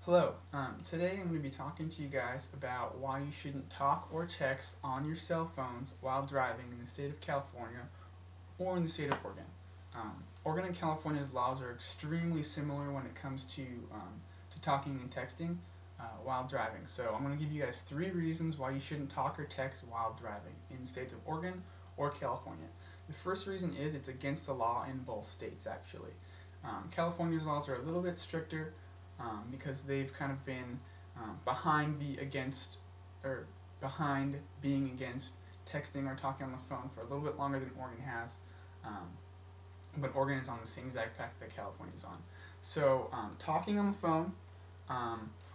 Hello. Today I'm going to be talking to you guys about why you shouldn't talk or text on your cell phones while driving in the state of California or in the state of Oregon. Oregon and California's laws are extremely similar when it comes to talking and texting while driving. So I'm going to give you guys 3 reasons why you shouldn't talk or text while driving in the states of Oregon or California. The first reason is it's against the law in both states, actually. California's laws are a little bit stricter because they've kind of been behind the against or behind being against texting or talking on the phone for a little bit longer than Oregon has. But Oregon is on the same exact path that California is on. So talking on the phone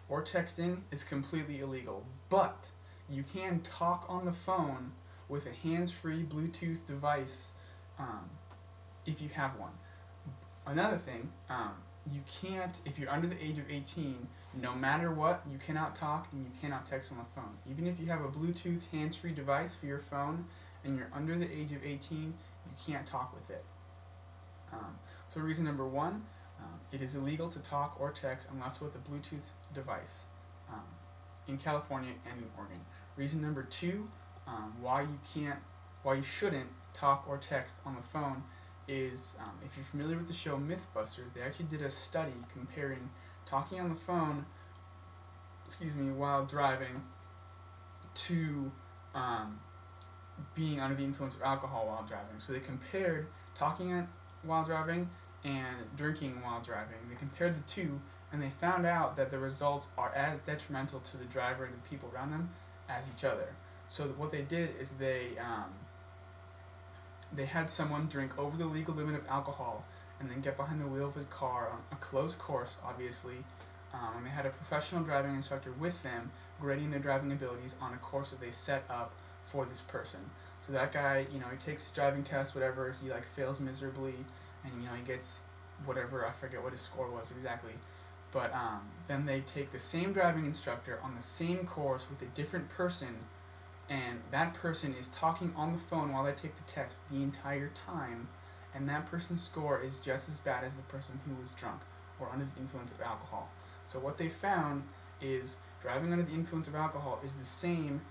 or texting is completely illegal, but you can talk on the phone with a hands-free Bluetooth device if you have one. Another thing, you can't, if you're under the age of 18, no matter what, you cannot talk and you cannot text on the phone. Even if you have a Bluetooth hands-free device for your phone and you're under the age of 18, you can't talk with it. So reason number 1, it is illegal to talk or text unless with a Bluetooth device in California and in Oregon. Reason number 2, why you shouldn't talk or text on the phone is if you're familiar with the show Mythbusters, they actually did a study comparing talking on the phone, while driving to being under the influence of alcohol while driving. So they compared talking while driving and drinking while driving. They compared the two, and they found out that the results are as detrimental to the driver and the people around them as each other. So what they did is they had someone drink over the legal limit of alcohol and then get behind the wheel of his car on a closed course, obviously, and they had a professional driving instructor with them grading their driving abilities on a course that they set up for this person. So that guy, he takes his driving test, whatever, he fails miserably, and he gets whatever, I forget what his score was exactly, but then they take the same driving instructor on the same course with a different person, and that person is talking on the phone while they take the test the entire time, and that person's score is just as bad as the person who was drunk or under the influence of alcohol. So what they found is driving under the influence of alcohol is the same,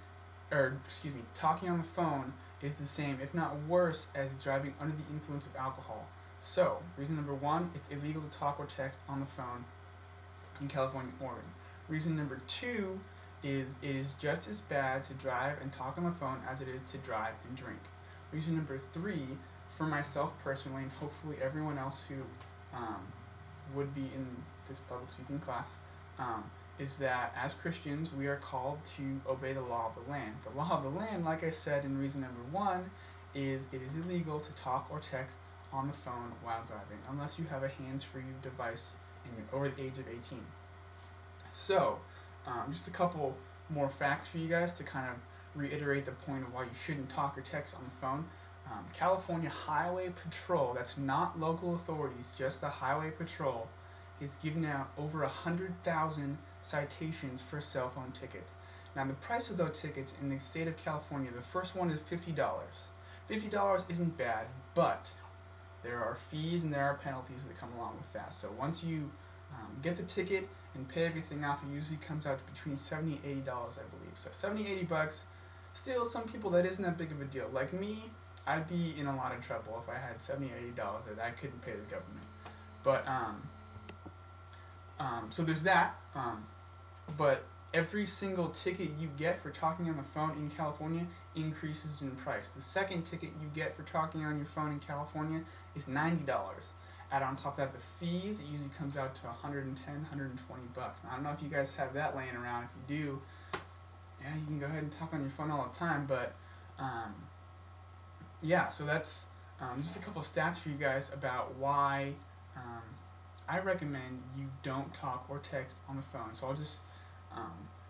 talking on the phone is the same, if not worse, as driving under the influence of alcohol. So, reason number 1, it's illegal to talk or text on the phone in California and Oregon. Reason number 2 is it is just as bad to drive and talk on the phone as it is to drive and drink. Reason number 3, for myself personally, and hopefully everyone else who would be in this public speaking class, is that as Christians we are called to obey the law of the land. The law of the land, like I said in reason number 1, is it is illegal to talk or text on the phone while driving unless you have a hands-free device and you're over the age of 18. So, just a couple more facts for you guys to kind of reiterate the point of why you shouldn't talk or text on the phone. California Highway Patrol, that's not local authorities, just the Highway Patrol, is giving out over 100,000 citations for cell phone tickets. Now the price of those tickets in the state of California, the first one is $50. $50 isn't bad, but there are fees and there are penalties that come along with that. So once you get the ticket and pay everything off, it usually comes out to between $70 and $80, I believe. So $70-$80, still some people that isn't that big of a deal. Like me, I'd be in a lot of trouble if I had $70 or $80 that I couldn't pay the government. But so there's that. But every single ticket you get for talking on the phone in California increases in price. The second ticket you get for talking on your phone in California is $90. Add on top of that the fees, it usually comes out to $110, $120. Now, I don't know if you guys have that laying around. If you do, yeah, you can go ahead and talk on your phone all the time. But yeah, so that's just a couple stats for you guys about why I recommend you don't talk or text on the phone. So I'll just,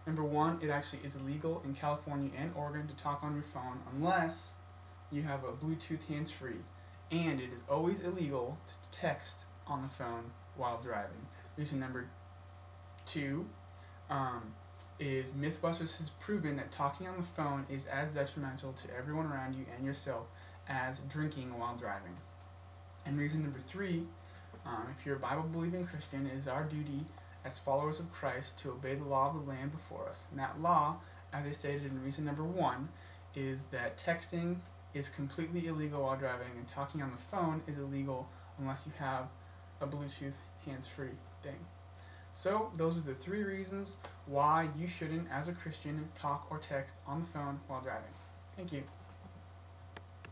number 1, it actually is illegal in California and Oregon to talk on your phone unless you have a Bluetooth hands-free. And it is always illegal to text on the phone while driving. Reason number 2 is Mythbusters has proven that talking on the phone is as detrimental to everyone around you and yourself as drinking while driving. And reason number 3, if you're a Bible-believing Christian, it is our duty as followers of Christ to obey the law of the land before us. And that law, as I stated in reason number 1, is that texting is completely illegal while driving, and talking on the phone is illegal unless you have a Bluetooth hands-free thing. So those are the 3 reasons why you shouldn't, as a Christian, talk or text on the phone while driving. Thank you.